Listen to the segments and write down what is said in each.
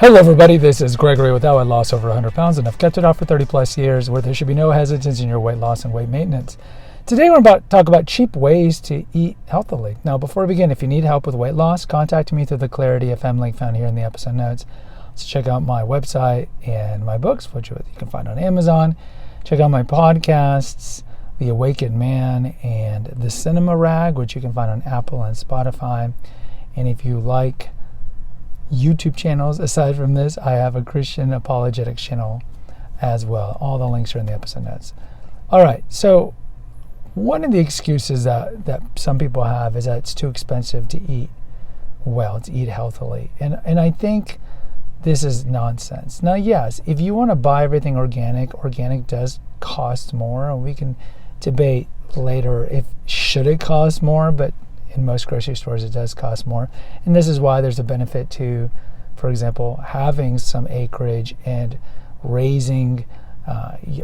Hello everybody, this is Gregory with How I Lost Over 100 Pounds and I've kept it off for 30 plus years where there should be no hesitance in your weight loss and weight maintenance. Today we're about to talk about cheap ways to eat healthily. Now before we begin, if you need help with weight loss, contact me through the Clarity FM link found here in the episode notes. So check out my website and my books, which you can find on Amazon. Check out my podcasts, The Awakened Man and The Cinema Rag, which you can find on Apple and Spotify. And if you like YouTube channels aside from this, I have a Christian apologetics channel as well. All the links are in the episode notes. All right, so one of the excuses that some people have is that it's too expensive to eat well, to eat healthily. And I think this is nonsense. Now, yes, if you want to buy everything organic does cost more, and we can debate later if should it cost more, but in most grocery stores, it does cost more. And this is why there's a benefit to, for example, having some acreage and raising,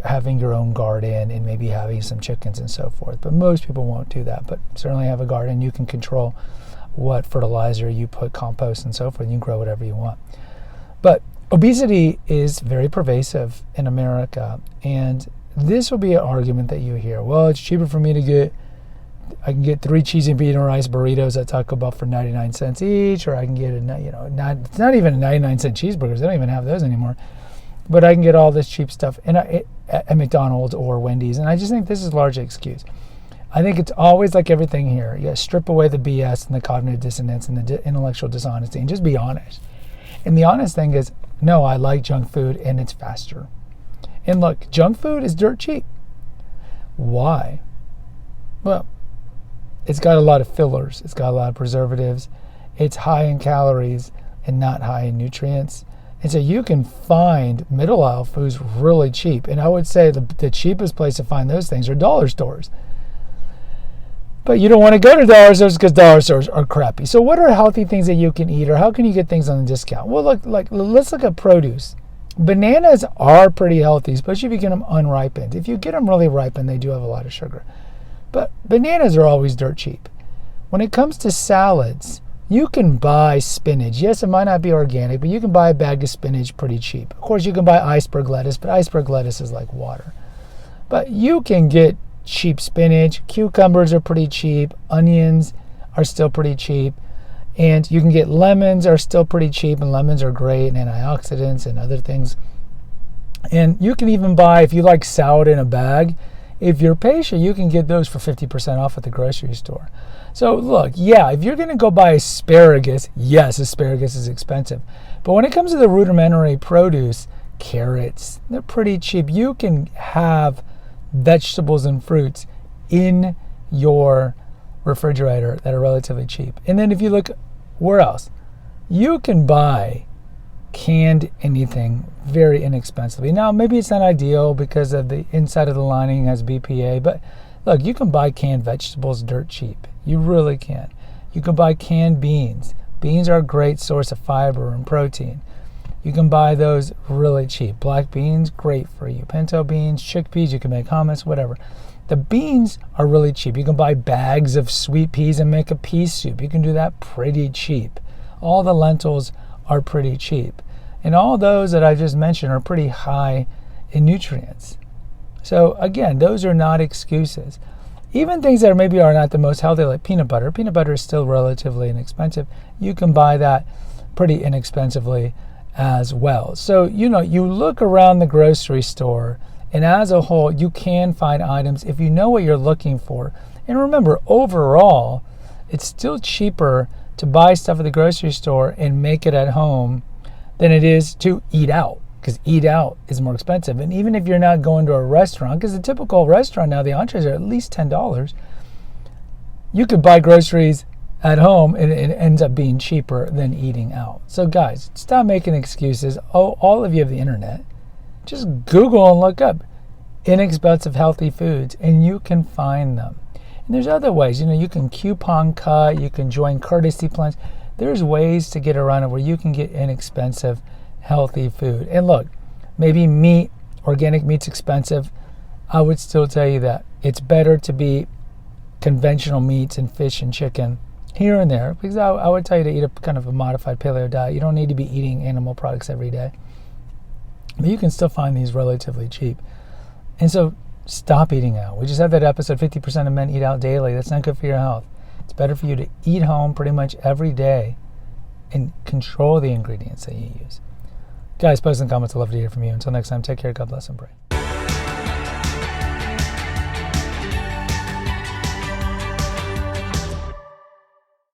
having your own garden and maybe having some chickens and so forth. But most people won't do that. But certainly have a garden. You can control what fertilizer you put, compost and so forth. You can grow whatever you want. But obesity is very pervasive in America. And this will be an argument that you hear. Well, it's cheaper for me to I can get 3 cheesy bean and rice burritos at Taco Bell for 99 cents each, or I can get it's not even a 99-cent cheeseburgers. They don't even have those anymore. But I can get all this cheap stuff at McDonald's or Wendy's, and I just think this is largely excuse. I think it's always like everything here. You got to strip away the BS and the cognitive dissonance and the intellectual dishonesty and just be honest. And the honest thing is, no, I like junk food and it's faster. And look, junk food is dirt cheap. Why? Well, it's got a lot of fillers. It's got a lot of preservatives. It's high in calories and not high in nutrients. And so you can find middle aisle foods really cheap. And I would say the cheapest place to find those things are dollar stores. But you don't want to go to dollar stores because dollar stores are crappy. So what are healthy things that you can eat, or how can you get things on a discount? Well, let's look at produce. Bananas are pretty healthy, especially if you get them unripened. If you get them really ripened, they do have a lot of sugar. But bananas are always dirt cheap. When it comes to salads, you can buy spinach. Yes, it might not be organic, but you can buy a bag of spinach pretty cheap. Of course, you can buy iceberg lettuce, but iceberg lettuce is like water. But you can get cheap spinach. Cucumbers are pretty cheap. Onions are still pretty cheap. And you can get lemons are still pretty cheap, and lemons are great, and antioxidants and other things. And you can even buy, if you like salad in a bag, if you're patient, you can get those for 50% off at the grocery store. So look, yeah, if you're going to go buy asparagus, yes, asparagus is expensive. But when it comes to the rudimentary produce, carrots, they're pretty cheap. You can have vegetables and fruits in your refrigerator that are relatively cheap. And then if you look, where else? You can buy canned anything very inexpensively. Now, maybe it's not ideal because of the inside of the lining has BPA, but look, you can buy canned vegetables dirt cheap. You really can. You can buy canned beans. Beans are a great source of fiber and protein. You can buy those really cheap. Black beans, great for you. Pinto beans, chickpeas, you can make hummus, whatever. The beans are really cheap. You can buy bags of sweet peas and make a pea soup. You can do that pretty cheap. All the lentils are pretty cheap. And all those that I just mentioned are pretty high in nutrients. So again, those are not excuses. Even things that maybe are not the most healthy, like peanut butter. Peanut butter is still relatively inexpensive. You can buy that pretty inexpensively as well. So, you look around the grocery store, and as a whole, you can find items if you know what you're looking for. And remember, overall, it's still cheaper to buy stuff at the grocery store and make it at home than it is to eat out, because eat out is more expensive. And even if you're not going to a restaurant, because the typical restaurant now, the entrees are at least $10, you could buy groceries at home and it ends up being cheaper than eating out. So guys, stop making excuses. All of you have the internet. Just Google and look up inexpensive healthy foods and you can find them. And there's other ways, you can coupon cut, you can join courtesy plans. There's ways to get around it where you can get inexpensive, healthy food. And look, maybe meat, organic meat's expensive. I would still tell you that it's better to be conventional meats and fish and chicken here and there, because I would tell you to eat a kind of a modified paleo diet. You don't need to be eating animal products every day, but you can still find these relatively cheap. And so stop eating out. We just had that episode, 50% of men eat out daily. That's not good for your health. It's better for you to eat home pretty much every day and control the ingredients that you use. Guys, post in the comments. I'd love to hear from you. Until next time, take care. God bless and pray.